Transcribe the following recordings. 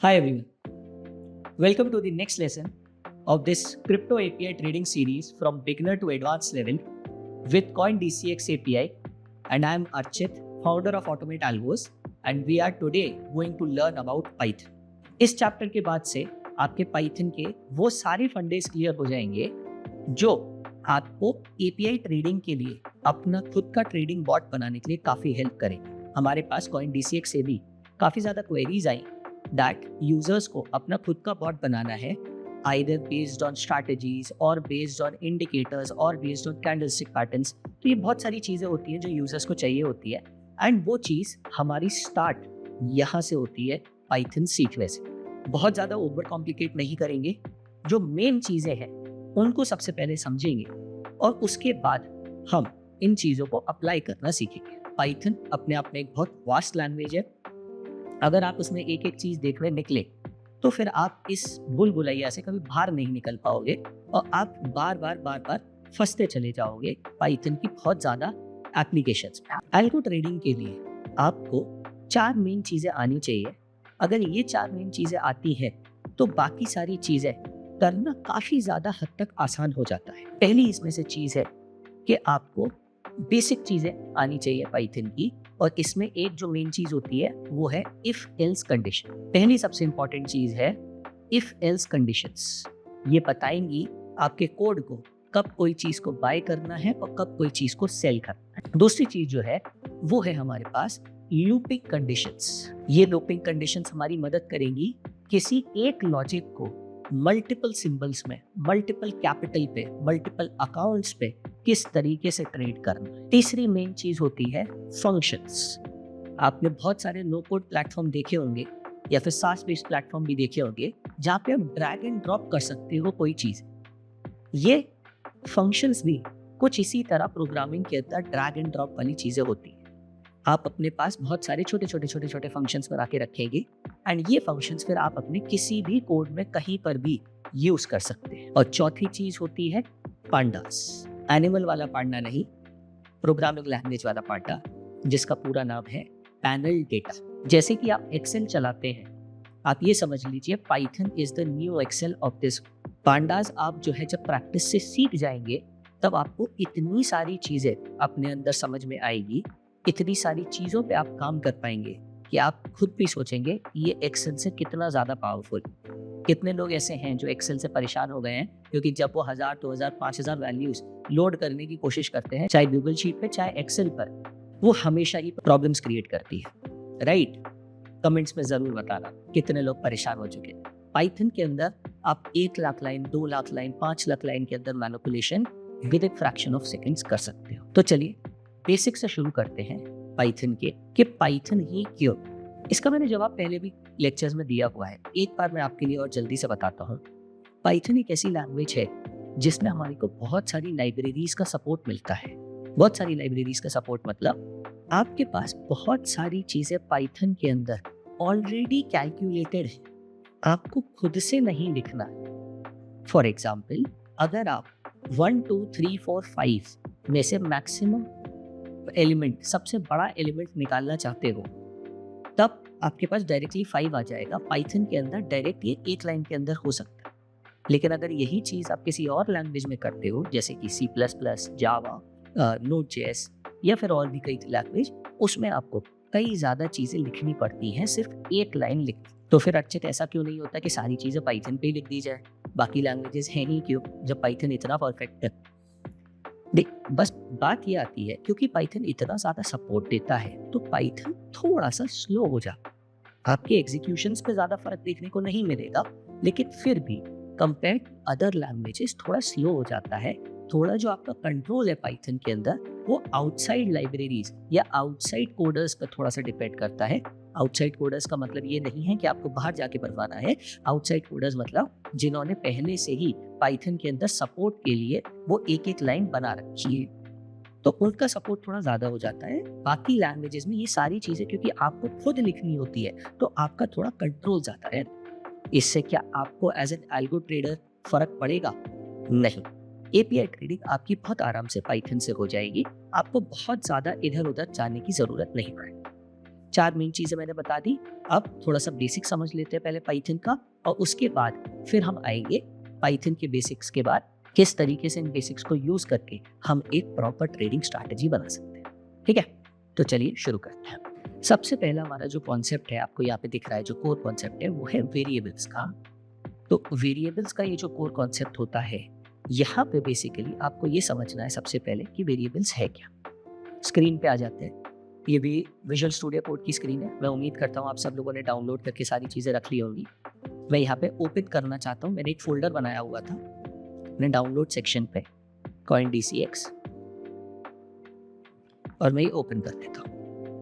Hi everyone, welcome to the next lesson of this crypto API trading series from beginner to advanced level with CoinDCX API. And I am Archit, founder of Automate Algos, and we are today going to learn about Python. इस chapter के बाद से आपके Python के वो सारे फंडेस clear हो जाएंगे जो आपको API ट्रेडिंग के लिए अपना खुद का ट्रेडिंग बॉट बनाने के लिए काफ़ी हेल्प करेंगे। हमारे पास CoinDCX से भी काफ़ी ज़्यादा क्वेरीज आई दैट यूजर्स को अपना खुद का बॉट बनाना है either based on strategies और based on indicators और based on candlestick patterns। तो ये बहुत सारी चीज़ें होती हैं जो यूजर्स को चाहिए होती है एंड वो चीज़ हमारी स्टार्ट यहाँ से होती है पाइथन सीखने से। बहुत ज़्यादा ओवर कॉम्प्लिकेट नहीं करेंगे, जो मेन चीज़ें हैं उनको सबसे पहले समझेंगे और उसके बाद हम इन चीज़ों को अप्लाई करना सीखेंगे। पाइथन अपने आप में एक बहुत वास्ट लैंग्वेज है। अगर आप उसमें एक एक चीज़ देखने निकले तो फिर आप इस भूल भुलैया से कभी बाहर नहीं निकल पाओगे और आप बार बार फंसते चले जाओगे पाइथन की बहुत ज़्यादा एप्लीकेशंस में। एल्गो ट्रेडिंग के लिए आपको 4 मेन चीज़ें आनी चाहिए। अगर ये 4 मेन चीज़ें आती हैं तो बाकी सारी चीज़ें करना काफ़ी ज़्यादा हद तक आसान हो जाता है। पहली इसमें से चीज़ है कि आपको बेसिक चीज़ें आनी चाहिए पाइथन की, और इसमें एक जो मेन चीज़ होती है वो है इफ एल्स कंडीशन। पहली सबसे इंपॉर्टेंट चीज़ है इफ एल्स कंडीशंस। ये बताएंगी आपके कोड को कब कोई चीज़ को बाय करना है और कब कोई चीज़ को सेल करना है। दूसरी चीज़ जो है वो है हमारे पास लूपिंग कंडीशंस। ये लूपिंग कंडीशंस हमारी मदद करेंगी किसी एक लॉजिक को मल्टीपल सिंबल्स में, मल्टीपल कैपिटल पे, मल्टीपल अकाउंट्स पे किस तरीके से ट्रेड करना है। तीसरी मेन चीज होती है फंक्शंस। आपने बहुत सारे नो कोड प्लेटफॉर्म देखे होंगे या फिर सास बेस्ड प्लेटफॉर्म भी देखे होंगे जहाँ पे आप ड्रैग एंड ड्रॉप कर सकते हो कोई चीज। ये फंक्शंस भी कुछ इसी तरह प्रोग्रामिंग के अंदर ड्रैग एंड ड्रॉप वाली चीजें होती है। आप अपने पास बहुत सारे छोटे फंक्शंस बना के रखेंगे एंड ये फंक्शंस फिर आप अपने किसी भी कोड में कहीं पर भी यूज कर सकते हैं। और चौथी चीज होती है पांडास। एनिमल वाला पांडा नहीं, प्रोग्रामिंग लैंग्वेज वाला पांडा, जिसका पूरा नाम है पैनल डेटा। जैसे कि आप एक्सेल चलाते हैं, आप ये समझ लीजिए Python is the new Excel of this. Pandas आप जो है जब प्रैक्टिस से सीख जाएंगे तब आपको इतनी सारी चीजें अपने अंदर समझ में आएगी, इतनी सारी चीज़ों पे आप काम कर पाएंगे कि आप खुद भी सोचेंगे ये एक्सेल से कितना ज़्यादा पावरफुल। कितने लोग ऐसे हैं जो एक्सेल से परेशान हो गए हैं क्योंकि जब वो 1000, 2000, 5000 वैल्यूज लोड करने की कोशिश करते हैं, चाहे गूगल शीट पे चाहे एक्सेल पर, वो हमेशा ही प्रॉब्लम्स क्रिएट करती है। राइट? कमेंट्स में ज़रूर बताना कितने लोग परेशान हो चुके हैं। पाइथन के अंदर आप 1 lakh line, 2 lakh line, 5 lakh line के अंदर manipulation with a fraction of seconds कर सकते हो। तो चलिए बेसिक से शुरू करते हैं पाइथन के, कि पाइथन ही क्यों। इसका मैंने जवाब पहले भी लेक्चर्स में दिया हुआ है, एक बार मैं आपके लिए और जल्दी से बताता हूँ। पाइथन एक ऐसी लैंग्वेज है जिसमें हमारे को बहुत सारी लाइब्रेरीज का सपोर्ट मिलता है। बहुत सारी लाइब्रेरीज का सपोर्ट मतलब आपके पास बहुत सारी चीजें पाइथन के अंदर ऑलरेडी कैलकुलेटेड है, आपको खुद से नहीं लिखना। फॉर एग्जाम्पल, अगर आप 1 2 3 4 5 में से मैक्सिमम एलिमेंट, सबसे बड़ा एलिमेंट निकालना चाहते हो, तब आपके पास डायरेक्टली 5 आ जाएगा। पाइथन के अंदर डायरेक्ट ये एक लाइन के अंदर हो सकता है। लेकिन अगर यही चीज़ आप किसी और लैंग्वेज में करते हो, जैसे कि C++, जावा, Node.js या फिर और भी कई लैंग्वेज, उसमें आपको कई ज़्यादा चीज़ें लिखनी पड़ती हैं सिर्फ एक लाइन लिख। तो फिर अच्छे से ऐसा क्यों नहीं होता कि सारी चीज़ें पाइथन पे ही लिख दी जाए? बाकी लैंग्वेजेस हैं ही क्यों जब पाइथन इतना परफेक्ट है? देख, बस बात ये आती है क्योंकि पाइथन इतना ज़्यादा सपोर्ट देता है तो पाइथन थोड़ा सा स्लो हो जाता है। आपके एग्जीक्यूशंस पे ज़्यादा फर्क देखने को नहीं मिलेगा, लेकिन फिर भी कंपेयर अदर लैंग्वेजेस थोड़ा स्लो हो जाता है। थोड़ा जो आपका कंट्रोल है पाइथन के अंदर वो आउटसाइड लाइब्रेरीज या आउटसाइड कोडर्स पर थोड़ा सा डिपेंड करता है। आउटसाइड कोडर्स का मतलब ये नहीं है कि आपको बाहर जाके बनवाना है। आउटसाइड कोडर्स मतलब जिन्होंने पहले से ही पाइथन के अंदर सपोर्ट के लिए वो एक एक लाइन बना रखी है, तो उनका सपोर्ट थोड़ा ज़्यादा हो जाता है। बाकी लैंग्वेजेस में ये सारी चीज़ें क्योंकि आपको खुद लिखनी होती है तो आपका थोड़ा कंट्रोल ज़्यादा है। इससे क्या आपको एज एन एल्गो ट्रेडर फर्क पड़ेगा? नहीं। एपीआई ट्रेडिंग आपकी बहुत आराम से पाइथन से हो जाएगी, आपको बहुत ज़्यादा इधर उधर जाने की ज़रूरत नहीं पड़ेगी। 4 मेन चीज़ें मैंने बता दी। अब थोड़ा सा बेसिक समझ लेते हैं पहले पाइथन का, और उसके बाद फिर हम आएंगे पाइथन के बेसिक्स के बाद किस तरीके से इन बेसिक्स को यूज़ करके हम एक प्रॉपर ट्रेडिंग स्ट्रैटेजी बना सकते हैं। ठीक है, तो चलिए शुरू करते हैं। सबसे पहला हमारा जो कॉन्सेप्ट है, आपको यहाँ पे दिख रहा है, जो कोर कॉन्सेप्ट है वो है वेरिएबल्स का। तो वेरिएबल्स का ये जो कोर कॉन्सेप्ट होता है, यहाँ पे बेसिकली आपको ये समझना है सबसे पहले कि वेरिएबल्स है क्या। स्क्रीन पे आ जाते हैं, ये भी विजुअल स्टूडियो कोड की स्क्रीन है। मैं उम्मीद करता हूँ आप सब लोगों ने डाउनलोड करके सारी चीज़ें रख ली होंगी। मैं यहाँ पे ओपन करना चाहता हूँ, मैंने एक फोल्डर बनाया हुआ था मैंने डाउनलोड सेक्शन पे, CoinDCX, और मैं ये ओपन कर देता हूँ।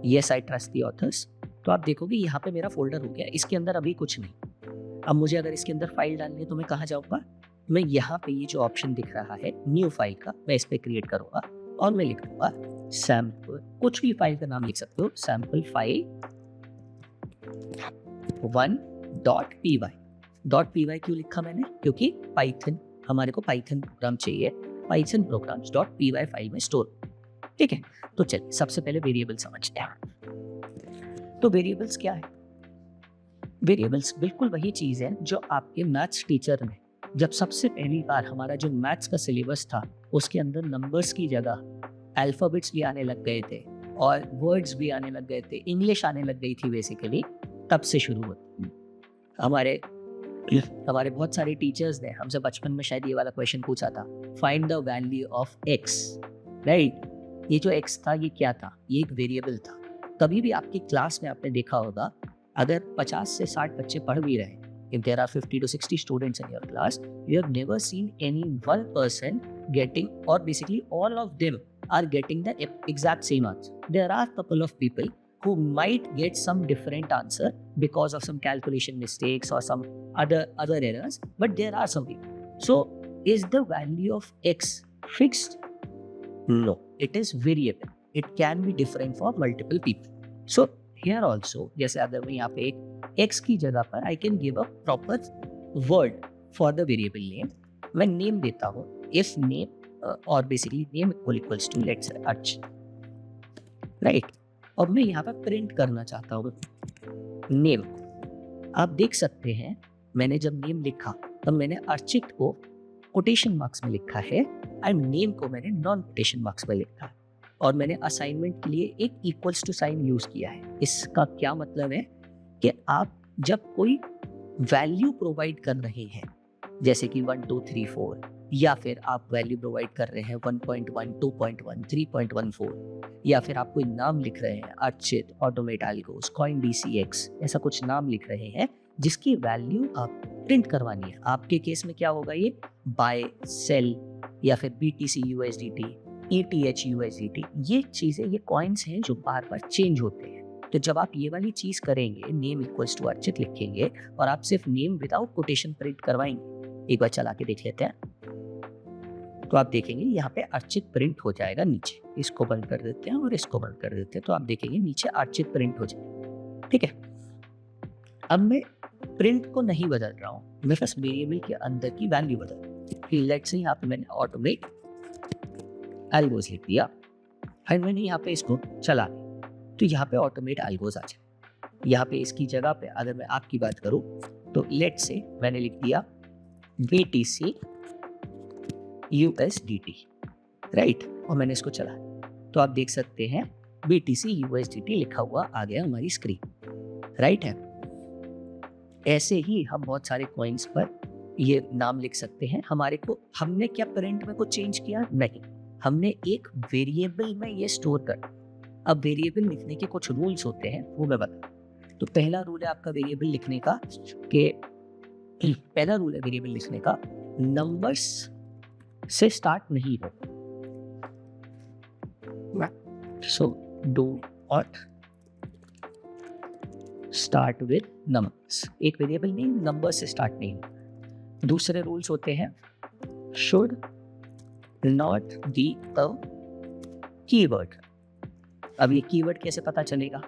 Yes I trust the authors. तो आप देखोगे यहाँ पे मेरा फोल्डर हो गया, इसके अंदर अभी कुछ नहीं। अब मुझे अगर इसके अंदर फाइल डालनी है तो मैं कहाँ जाऊँगा? मैं यहाँ पे ये जो ऑप्शन दिख रहा है न्यू फाइल का, मैं इस पर क्रिएट करूँगा और मैं लिख दूँगा सैम्पल, कुछ भी फाइल का नाम लिख सकते हो, सैम्पल फाइल 1.py। क्यों लिखा मैंने? क्योंकि पाइथन, हमारे को पाइथन प्रोग्राम चाहिए, पाइथन प्रोग्राम्स .py फाइल में स्टोर। ठीक है, तो चलिए सबसे पहले वेरिएबल समझते हैं। तो वेरिएबल्स क्या है? वेरिएबल्स बिल्कुल वही चीज़ है जो आपके मैथ्स टीचर ने जब सबसे पहली बार हमारा जो मैथ्स का सिलेबस था उसके अंदर नंबर्स की जगह अल्फ़ाबेट्स भी आने लग गए थे और वर्ड्स भी आने लग गए थे, इंग्लिश आने लग गई थी बेसिकली, तब से शुरू होती। हमारे बहुत सारे टीचर्स ने हमसे बचपन में शायद ये वाला क्वेश्चन पूछा था, find the value of x, right? ये जो एक्स था ये क्या था? ये एक वेरिएबल था। कभी भी आपकी क्लास में आपने देखा होगा, अगर 50 से 60 बच्चे पढ़ भी रहे, if there are 50 to 60 students in your class, you have never seen any one person getting, or basically all of them are getting the exact same answer. There are couple of people who might get some different answer because of some calculation mistakes or some other errors, but there are some people. So is the value of x fixed? No, it is variable. It can be different for multiple people. So here also, जैसे अगर मैं यहाँ पे एक x की जगह पर I can give a proper word for the variable name. मैं name देता हूँ, if name और basically name equals to let's say Arch, right? और मैं यहाँ पर प्रिंट करना चाहता हूँ नेम। आप देख सकते हैं मैंने जब नेम लिखा तब मैंने अर्चित को कोटेशन मार्क्स में लिखा है एंड नेम को मैंने नॉन कोटेशन मार्क्स में लिखा है, और मैंने असाइनमेंट के लिए एक इक्वल्स टू साइन यूज किया है। इसका क्या मतलब है कि आप जब कोई वैल्यू प्रोवाइड कर रहे हैं, जैसे कि 1 2 3 4, या फिर आप वैल्यू प्रोवाइड कर रहे हैं 1.1 2.1 3.14, या फिर आप कोई नाम लिख रहे हैं अर्चित, ऑटोमेट एल्गोस, CoinDCX, ऐसा कुछ नाम लिख रहे हैं जिसकी वैल्यू आप प्रिंट करवानी है। आपके केस में क्या होगा? ये बाय, सेल, या फिर BTC USDT, ETH USDT, ये चीज़ें, ये कॉइन्स हैं जो बार बार चेंज होते हैं। तो जब आप ये वाली चीज़ करेंगे, नेम इक्वल्स टू अर्चित लिखेंगे और आप सिर्फ नेम विदाउट कोटेशन प्रिंट करवाएंगे, एक बार चला के देख लेते हैं, तो आप देखेंगे यहाँ पे अर्चित प्रिंट हो जाएगा नीचे। इसको बंद कर देते हैं और इसको बंद कर देते हैं, तो आप देखेंगे नीचे अर्चित प्रिंट हो जाएगा। ठीक है, अब मैं प्रिंट को नहीं बदल रहा हूँ, मैं बस वेरिएबल के अंदर की वैल्यू बदल रहा हूँ। लेट्स से यहाँ पे मैंने ऑटोमेट एल्गोस लिख दिया एंड मैंने यहाँ पे इसको चला दिया, तो यहाँ पे ऑटोमेट एल्गोस आ जाए। यहाँ पे इसकी जगह पे अगर मैं आपकी बात करूँ तो लेट्स से मैंने लिख दिया BTC USDT, राइट, और मैंने इसको चला, तो आप देख सकते हैं BTC USDT लिखा हुआ आ गया हमारी स्क्रीन, राइट है। ऐसे ही हम बहुत सारे कॉइन्स पर ये नाम लिख सकते हैं। हमारे को, हमने क्या प्रिंट में कुछ चेंज किया? नहीं, हमने एक वेरिएबल में ये स्टोर कर। अब वेरिएबल लिखने के कुछ रूल्स होते हैं, वो मैं बता। तो पहला रूल है आपका वेरिएबल लिखने का, नंबर्स से स्टार्ट नहीं हो। So do not start with numbers. एक वेरिएबल नहीं, नंबर से स्टार्ट नहीं हो। दूसरे रूल्स होते हैं, should not be a keyword. अब ये कीवर्ड कैसे पता चलेगा?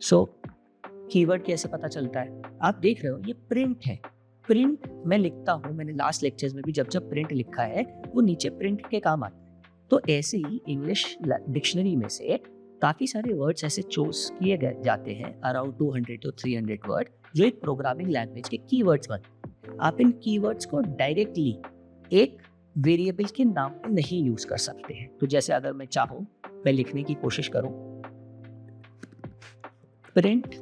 कीवर्ड कैसे पता चलता है? आप देख रहे हो ये प्रिंट है, प्रिंट मैं लिखता हूँ, मैंने लास्ट लेक्चर्स में भी जब जब प्रिंट लिखा है वो नीचे प्रिंट के काम आता है। तो ऐसे ही इंग्लिश डिक्शनरी में से काफ़ी सारे वर्ड्स ऐसे चूज किए गए जाते हैं, अराउंड 200 to 300 वर्ड, जो एक प्रोग्रामिंग लैंग्वेज के कीवर्ड्स बनते हैं। आप इन कीवर्ड्स को डायरेक्टली एक वेरिएबल के नाम पे नहीं यूज कर सकते हैं। तो जैसे अगर मैं चाहूँ, मैं लिखने की कोशिश करूँ print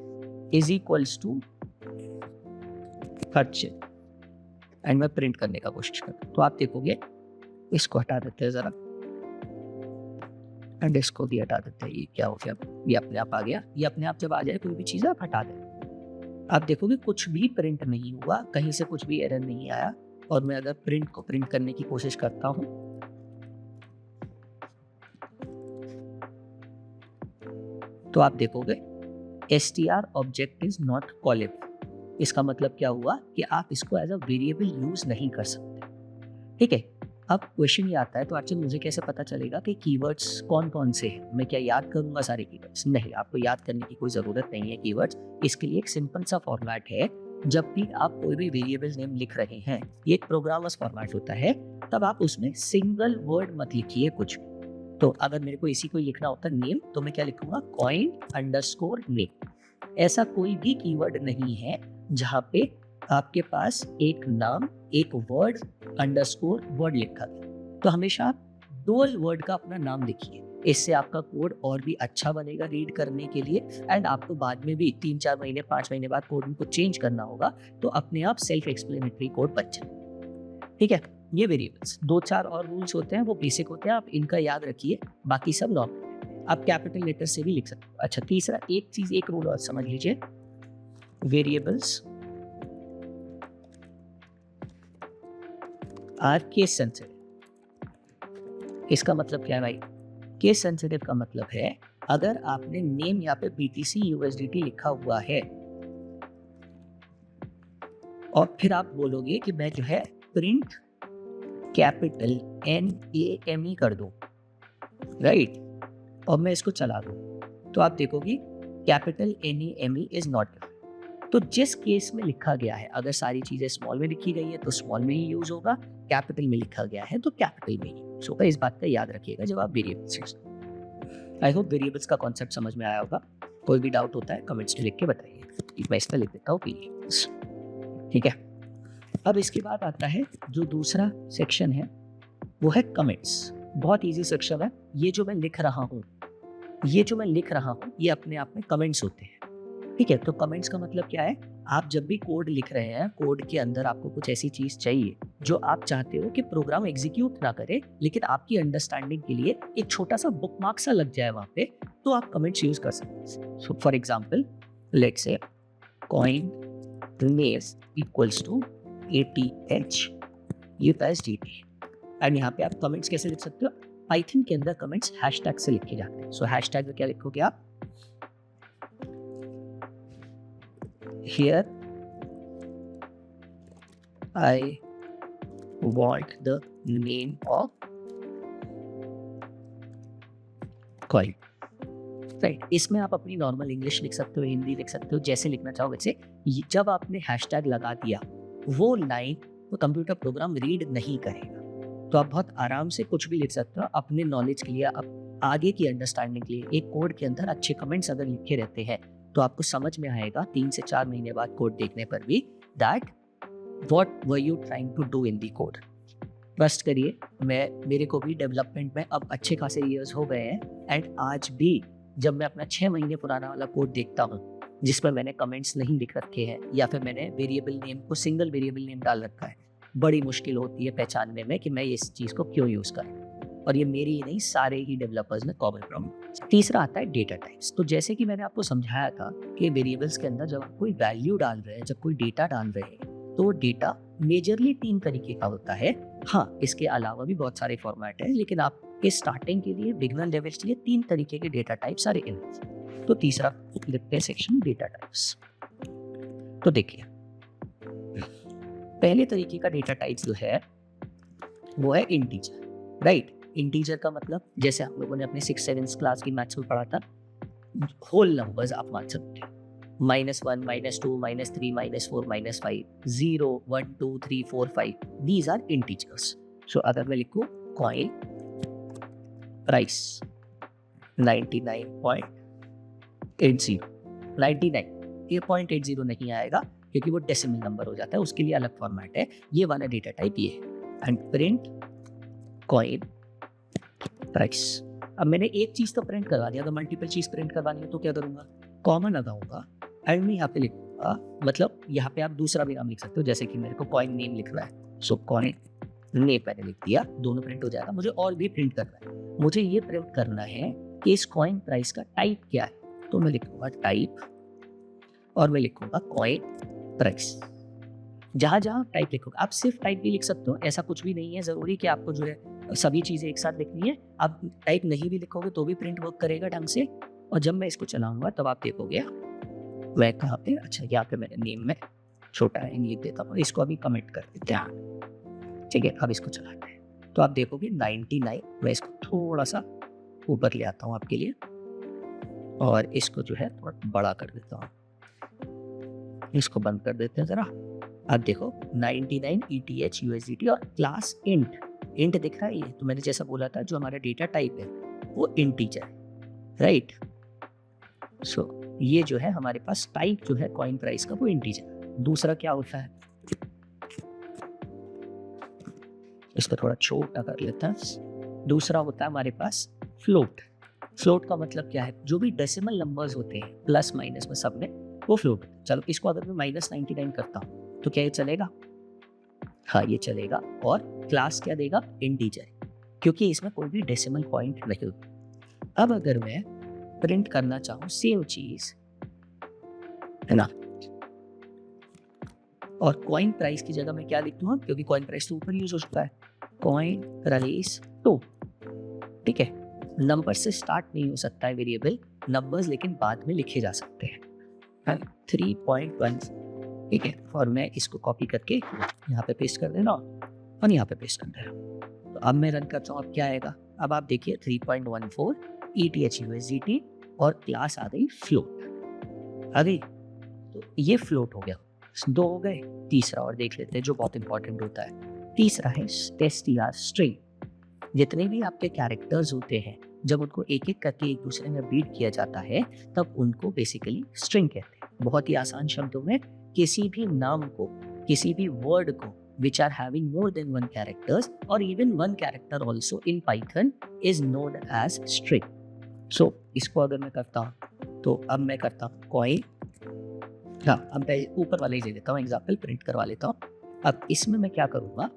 is equals to Archit and मैं प्रिंट करने का कोशिश करता हूँ, तो आप देखोगे इसको हटा देते हैं जरा एंड इसको भी हटा देते हैं। ये क्या हो गया, ये अपने आप आ गया। ये अपने आप जब आ जाए कोई भी चीज़ आप हटा दें, आप देखोगे कुछ भी प्रिंट नहीं हुआ, कहीं से कुछ भी एरर नहीं आया। और मैं अगर प्रिंट को प्रिंट करने की कोशिश करता हूँ तो आप देखोगे str object is not callable. इसका मतलब क्या हुआ कि आप इसको एज अ वेरिएबल यूज नहीं कर सकते। ठीक है, अब क्वेश्चन ये आता है, तो अच्छा मुझे कैसे पता चलेगा कि कीवर्ड्स कौन कौन से हैं? मैं क्या याद करूंगा सारे कीवर्ड्स? नहीं, आपको याद करने की कोई ज़रूरत नहीं है कीवर्ड्स। इसके लिए एक सिंपल सा फॉर्मेट है। जब भी आप कोई भी वेरिएबल नेम लिख रहे हैं, ये एक प्रोग्रामर्स फॉर्मेट होता है, तब आप उसमें सिंगल वर्ड मत लिखिए कुछ। तो अगर मेरे को इसी को लिखना होता नेम, तो मैं क्या लिखूंगा, coin_name। ऐसा कोई भी कीवर्ड नहीं है जहाँ पे आपके पास एक नाम, एक वर्ड अंडरस्कोर वर्ड लिखा है। तो हमेशा आप डुअल वर्ड का अपना नाम लिखिए, इससे आपका कोड और भी अच्छा बनेगा रीड करने के लिए। एंड आपको बाद में भी 3-4 महीने 5 महीने बाद कोड को चेंज करना होगा, तो अपने आप सेल्फ एक्सप्लेनेटरी कोड बन जाए। ठीक है, ये वेरिएबल्स 2-4 और रूल्स होते हैं, वो बेसिक होते हैं, आप इनका याद रखिए, बाकी सब नॉर्मल। आप कैपिटल लेटर से भी लिख सकते हो। अच्छा, तीसरा एक चीज, एक रूल और समझ लीजिए, वेरिएबल्स आर केस सेंसिटिव। इसका मतलब क्या है भाई? केस सेंसिटिव का मतलब है अगर आपने नेम यहाँ पे BTC USDT लिखा हुआ है और फिर आप बोलोगे कि मैं जो है प्रिंट कैपिटल NAME कर दूं, राइट, और मैं इसको चला दूं, तो आप देखोगे कैपिटल NAME इज नॉट। तो जिस केस में लिखा गया है, अगर सारी चीजें स्मॉल में लिखी गई है तो स्मॉल में ही यूज होगा, कैपिटल में लिखा गया है तो कैपिटल में ही यूज होगा। इस बात का याद रखिएगा जब आप variables use. I hope variables का कॉन्सेप्ट समझ में आया होगा। कोई भी डाउट होता है कमेंट्स में लिख के बताइए, मैं इसमें लिख देता हूँ वेरिएबल्स। ठीक है, अब इसके बाद आता है जो दूसरा सेक्शन है, वो है कमेंट्स। बहुत ईजी सेक्शन है। ये जो मैं लिख रहा हूँ, ये अपने आप में कमेंट्स होते हैं। ठीक है, तो कमेंट्स का मतलब क्या है? आप जब भी कोड लिख रहे हैं, कोड के अंदर आपको कुछ ऐसी चीज चाहिए जो आप चाहते हो कि प्रोग्राम एग्जीक्यूट ना करे, लेकिन आपकी अंडरस्टैंडिंग के लिए एक छोटा सा बुकमार्क सा लग जाए वहां पे, तो आप कमेंट्स यूज कर सकते हैं। So for example, let's say coin name equals to ATH USDT, and यहाँ पे आप कमेंट्स कैसे लिख सकते हो? पाइथन के अंदर कमेंट्स हैशटैग से लिखे जाते हैं। सो हैशटैग में क्या लिखोगे आप? Here I want the name of coin, right. इसमें आप अपनी नॉर्मल इंग्लिश लिख सकते हो, हिंदी लिख सकते हो, जैसे लिखना चाहो वैसे। जब आपने हैशटैग लगा दिया, वो लाइन वो कंप्यूटर प्रोग्राम रीड नहीं करेगा, तो आप बहुत आराम से कुछ भी लिख सकते हो अपने नॉलेज के लिए, आप आगे की अंडरस्टैंडिंग के लिए। एक कोड के अंदर अच्छे कमेंट्स अगर लिखे रहते हैं तो आपको समझ में आएगा 3 से 4 महीने बाद कोड देखने पर भी, that what were you trying to do in the code. Trust करिए, मेरे को भी डेवलपमेंट में अब अच्छे खासे ईयर्स हो गए हैं, एंड आज भी जब मैं अपना 6 महीने पुराना वाला कोड देखता हूँ जिसमें मैंने कमेंट्स नहीं लिख रखे हैं, या फिर मैंने वेरिएबल नेम को सिंगल वेरिएबल नेम डाल रखा है, बड़ी मुश्किल होती है पहचानने में कि मैं इस चीज़ को क्यों यूज़ करूँ। और ये मेरी ही नहीं, सारे ही डेवलपर्स में कॉमन प्रॉब्लम। तीसरा आता है डेटा टाइप्स। तो जैसे कि मैंने आपको समझाया था कि वेरिएबल्स के अंदर जब आप कोई वैल्यू डाल रहे हैं, जब कोई डेटा डाल रहे हैं, तो डेटा मेजरली 3 तरीके का होता है। हाँ, इसके अलावा भी बहुत सारे फॉर्मेट है, लेकिन आपके स्टार्टिंग के लिए, बिगिनर लेवल के लिए 3 तरीके के डेटा टाइप्स आर इन। तो तीसरा लिखते हैं सेक्शन डेटा टाइप्स। तो देखिए, पहले तरीके का डेटा टाइप जो है वो है इंटीजर, राइट। इंटीजर का मतलब, जैसे आप लोगों ने अपने 6-7 क्लास की मैथ्स में पढ़ा था, होल नंबर्स आप मान सकते हैं, -1, -2, -3, -4, -5, 0, 1, 2, 3, 4, 5, these are integers. So अगर मैं लिखूं कॉइन प्राइस 99.80 99 ये 0.80 नहीं आएगा क्योंकि वो डेसिमल नंबर हो जाता है, उसके लिए अलग फॉर्मेट है। ये वाला डेटा टाइप ये है। And print coin price. अब मैंने एक चीज तो प्रिंट करवा दिया, अगर मल्टीपल चीज प्रिंट करवानी है तो क्या करूंगा, कॉमन लगाऊंगा एंड मैं यहाँ पे लिखूंगा, मतलब यहाँ पे आप दूसरा भी नाम लिख सकते हो, जैसे कि मेरे को कॉइन नेम लिखना है, सो कॉइन नेम मैंने लिख दिया, दोनों प्रिंट हो जाएगा। मुझे और भी प्रिंट करना है, मुझे ये प्रिंट करना है कि इस कॉइन प्राइस का टाइप क्या है, तो मैं लिखूंगा टाइप और मैं लिखूंगा कॉइन प्राइस। जहाँ जहाँ टाइप लिखोगे, आप सिर्फ टाइप भी लिख सकते हो, ऐसा कुछ भी नहीं है ज़रूरी कि आपको जो है सभी चीज़ें एक साथ लिखनी है। आप टाइप नहीं भी लिखोगे तो भी प्रिंट वर्क करेगा ढंग से। और जब मैं इसको चलाऊंगा तब आप देखोगे वह कहाँ पे, अच्छा यहाँ पे मैंने नेम में छोटा एन लिख देता हूँ, इसको अभी कमेंट कर देते हैं, ठीक है। अब इसको चलाते हैं तो आप देखोगे 99, मैं इसको थोड़ा सा ऊपर ले आता हूँ आपके लिए और इसको जो है थोड़ा बड़ा कर देता हूँ, इसको बंद कर देते हैं ज़रा। अब देखो 99 ETH USDT और क्लास इंट दिख रहा है ये, तो मैंने जैसा बोला था जो हमारा डेटा टाइप है वो इंटीजर है, राइट। सो ये जो है हमारे पास टाइप जो है कॉइन प्राइस का वो इंटीजर। दूसरा क्या होता है, इसको थोड़ा छोटा कर लेते हैं। दूसरा होता है हमारे पास फ्लोट। फ्लोट का मतलब क्या है, जो भी डेसिमल नंबर्स होते हैं प्लस माइनस में सब में वो फ्लोट। चलो इसको अगर मैं -99 करता हूँ तो क्या ये चलेगा, हाँ ये चलेगा। और क्लास क्या देगा, इंटीजर, क्योंकि इसमें कोई भी डेसिमल पॉइंट नहीं होता। अब अगर मैं प्रिंट करना चाहूँ सेम चीज है ना, और कॉइन प्राइस की जगह मैं क्या लिख दूँ, क्योंकि कॉइन प्राइस तो ऊपर यूज हो चुका है, कॉइन प्राइस 2, ठीक है। नंबर से स्टार्ट नहीं हो सकता है वेरिएबल, नंबर्स लेकिन बाद में लिखे जा सकते हैं। 3.1, ठीक है। और मैं इसको कॉपी करके यहाँ पे पेस्ट कर देना और यहाँ पे पेस्ट कर देना। तो अब मैं रन करता हूँ, अब क्या आएगा, अब आप देखिए 3.14 ETH USDT और क्लास आ गई फ्लोट आ गई। तो ये फ्लोट हो गया, 2 हो गए। तीसरा और देख लेते हैं जो बहुत इंपॉर्टेंट होता है, तीसरा है str स्ट्रिंग। जितने भी आपके कैरेक्टर्स होते हैं जब उनको एक एक करके एक दूसरे में बीट किया जाता है तब उनको बेसिकली स्ट्रिंग कहते हैं। बहुत ही आसान शब्दों में किसी भी नाम को, किसी भी वर्ड को which are having more than one characters or even one character also in Python is known as string. So इसको अगर मैं करता हूँ तो अब मैं करता हूँ coin, हाँ अब मैं ऊपर वाले ही दे देता हूँ एग्जाम्पल, प्रिंट करवा लेता हूँ। अब इसमें मैं क्या करूँगा,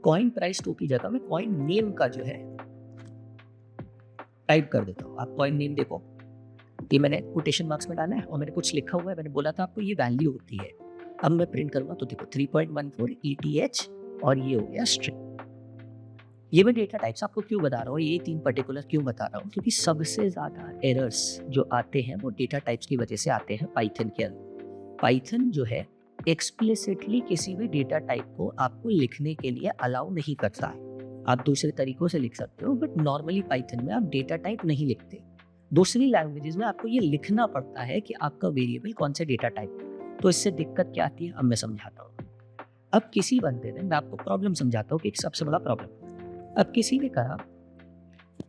कॉइन प्राइस 2 की जगह मैं कॉइन नेम का जो है टाइप कर देता हूँ। आप कॉइन नेम देखो, ये मैंने कोटेशन मार्क्स में डाला है और मैंने कुछ लिखा हुआ है, मैंने बोला था आपको ये वैल्यू होती है। अब मैं प्रिंट करूँगा तो देखो 3.14 ETH और ये हो गया स्ट्रिंग। ये मैं डेटा टाइप्स आपको क्यों बता रहा हूँ, ये 3 पर्टिकुलर क्यों बता रहा हूँ, क्योंकि सबसे ज़्यादा एरर्स जो आते हैं वो डेटा टाइप्स की वजह से आते हैं पाइथन के अंदर। पाइथन जो है एक्सप्लिसिटली किसी भी डेटा टाइप को आपको लिखने के लिए अलाउ नहीं करता है। आप दूसरे तरीकों से लिख सकते हो, बट नॉर्मली पाइथन में आप डेटा टाइप नहीं लिखते। दूसरी लैंग्वेजेस में आपको ये लिखना पड़ता है कि आपका वेरिएबल कौन से डेटा टाइप है। तो इससे दिक्कत क्या आती है, अब मैं समझाता हूँ। अब किसी बंदे ने, मैं आपको प्रॉब्लम समझाता हूँ कि एक सबसे बड़ा प्रॉब्लम, अब किसी ने कहा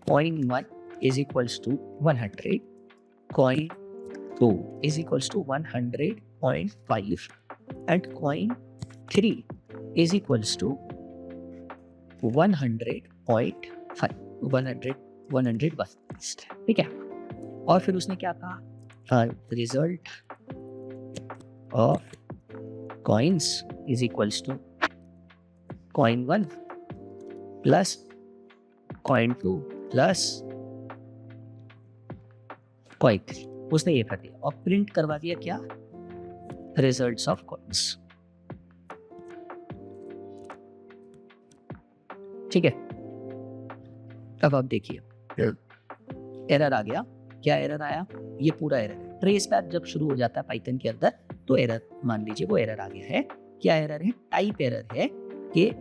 coin 1 is equals to 100, coin 2 is equals to 100.5 and coin 3 is equals to 100.5, 100 बस, ठीक है। और फिर उसने क्या कहा, result of coins is equals to coin 1 plus coin 2 plus coin 3, उसने ये कर दिया और प्रिंट करवा दिया क्या, रिजल्ट्स ऑफ कॉइन्स, ठीक है। अब आप देखिए एरर आ गया। क्या एरर आया, ये पूरा एरर है। ट्रेस बैक जब शुरू हो जाता है पाइथन के अंदर तो एरर, मान लीजिए वो एरर आ गया है। क्या एरर है, टाइप एरर है कि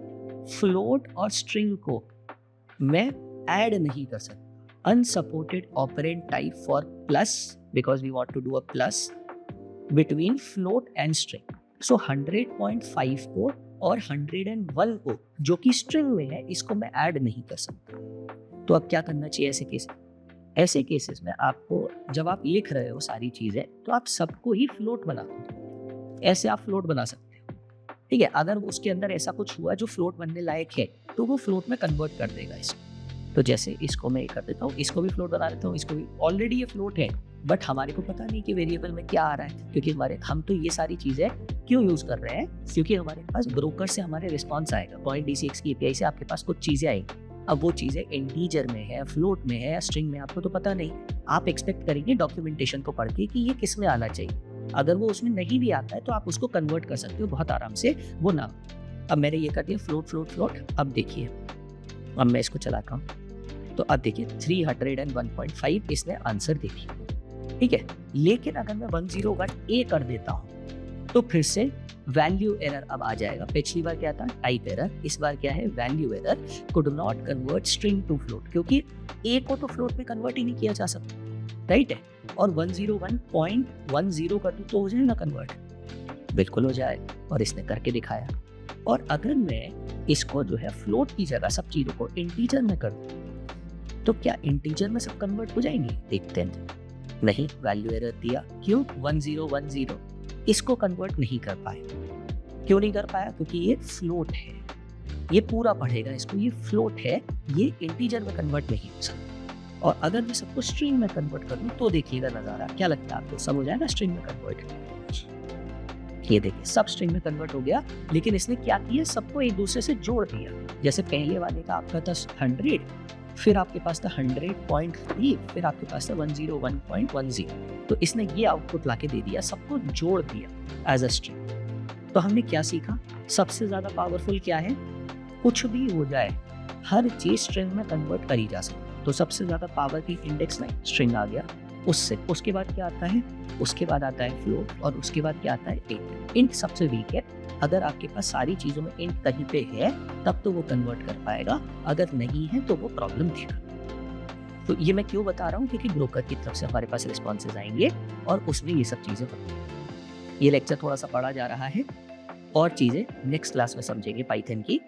फ्लोट और स्ट्रिंग को मैं ऐड नहीं कर सकता। Unsupported operand type for plus, because we want to do a plus between float and string. So 100.5 को और 101 को जो कि स्ट्रिंग में है इसको मैं ऐड नहीं कर सकता। तो अब क्या करना चाहिए ऐसे केस, ऐसे केसेस में आपको जब आप लिख रहे हो सारी चीज़ें तो आप सबको ही फ्लोट बना दो, ऐसे आप फ्लोट बना सकते हो। ठीक है, अगर उसके अंदर ऐसा कुछ हुआ जो फ्लोट बनने लायक है तो वो फ्लोट में कन्वर्ट कर देगा इसको। तो जैसे इसको मैं कर देता हूँ, इसको भी फ्लोट बना देता हूँ, इसको भी। ऑलरेडी ये फ्लोट है बट हमारे को पता नहीं कि वेरिएबल में क्या आ रहा है, क्योंकि हम तो ये सारी चीज़ें क्यों यूज़ कर रहे हैं, क्योंकि हमारे पास ब्रोकर से हमारे रिस्पॉन्स आएगा, पॉइंट DCX की API से आपके पास कुछ चीज़ें आएंगी। अब वो चीज़ें इंटीजर में है, फ्लोट में है या स्ट्रिंग में, आपको तो पता नहीं। आप एक्सपेक्ट करेंगे डॉक्यूमेंटेशन को पढ़ के कि ये किस में आना चाहिए। अगर वो उसमें नहीं भी आता है तो आप उसको कन्वर्ट कर सकते हो बहुत आराम से वो नाम। अब मैंने ये कर दिया फ्लोट फ्लोट फ्लोट। अब देखिए, अब मैं इसको चलाता हूँ तो अब देखिए 301.5 इसने आंसर दे दिया। ठीक है, लेकिन अगर मैं 101A कर देता हूँ तो फिर से वैल्यू एरर अब आ जाएगा। पिछली बार क्या था, टाइप एरर, इस बार क्या है, value error, could not convert string to float, क्योंकि A को तो फ्लोट में कन्वर्ट ही नहीं किया जा सकता, राइट है। और 101.10 कर दूं तो हो जाएगा कन्वर्ट, बिल्कुल हो जाएगा, और इसने करके दिखाया। और अगर मैं इसको जो है फ्लोट की जगह सब चीज़ों को इंटीजर में कर दूं तो क्या इंटीजर में सब कन्वर्ट हो जाएंगे, देखते हैं। नहीं, वैल्यू एरर दिया, क्यों, 1010 इसको कन्वर्ट नहीं कर पाए। क्यों नहीं कर पाया, क्योंकि ये फ्लोट है, ये पूरा पढ़ेगा इसको, ये फ्लोट है, ये इंटीजर में कन्वर्ट नहीं हो सकता। और अगर मैं सबको स्ट्रिंग में कन्वर्ट कर दूं तो देखिएगा नज़ारा, क्या लगता है आपको, सब हो जाएगा स्ट्रिंग में कन्वर्ट। ये देखिए सब स्ट्रिंग में कन्वर्ट हो गया, लेकिन इसने क्या किया, सबको एक दूसरे से जोड़ दिया। जैसे पहले वाले का आपका था 100, फिर आपके पास था 100.3, फिर आपके पास था 101.10, तो इसने ये आउटपुट लाके दे दिया, सबको जोड़ दिया एज अ स्ट्रिंग। तो हमने क्या सीखा, सबसे ज़्यादा पावरफुल क्या है, कुछ भी हो जाए हर चीज़ स्ट्रिंग में कन्वर्ट करी जा सकती। तो सबसे ज़्यादा पावर की इंडेक्स लाइन स्ट्रिंग आ गया, उससे उसके बाद क्या आता है, उसके बाद आता है फ्लोट, और उसके बाद क्या आता है, इंट। इंट सबसे वीक है, अगर आपके पास सारी चीज़ों में इंट कहीं पे है तब तो वो कन्वर्ट कर पाएगा, अगर नहीं है तो वो प्रॉब्लम देगा। तो ये मैं क्यों बता रहा हूँ, क्योंकि ब्रोकर की तरफ से हमारे पास रिस्पॉन्सेज आएंगे और उसमें ये सब चीज़ें होंगी। ये लेक्चर थोड़ा सा पढ़ा जा रहा है, और चीज़ें नेक्स्ट क्लास में समझेंगे पाइथन की।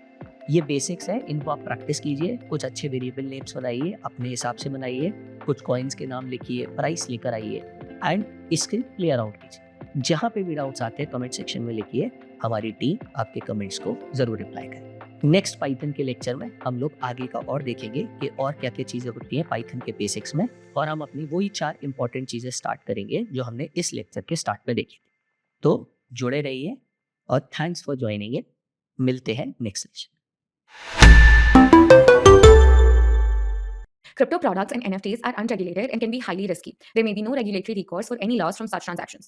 ये बेसिक्स है, इनको आप प्रैक्टिस कीजिए, कुछ अच्छे वेरिएबल नेम्स बनाइए, अपने हिसाब से बनाइए, कुछ कॉइन्स के नाम लिखिए, प्राइस लेकर आइए, एंड स्क्रिप्ट क्लियर आउट कीजिए। जहाँ पे भी डाउट्स आते हैं कमेंट सेक्शन में लिखिए, हमारी टीम आपके कमेंट्स को जरूर रिप्लाई करेगी। नेक्स्ट पाइथन के लेक्चर में हम लोग आगे का और देखेंगे कि और क्या क्या चीज़ें होती हैं पाइथन के बेसिक्स में, और हम अपनी वही 4 इंपॉर्टेंट चीज़ें स्टार्ट करेंगे जो हमने इस लेक्चर के स्टार्ट में देखी थी। तो जुड़े रहिए और थैंक्स फॉर ज्वाइनिंग इट। मिलते हैं next lecture. Crypto products and NFTs are unregulated and can be highly risky. There may be no regulatory recourse for any loss from such transactions.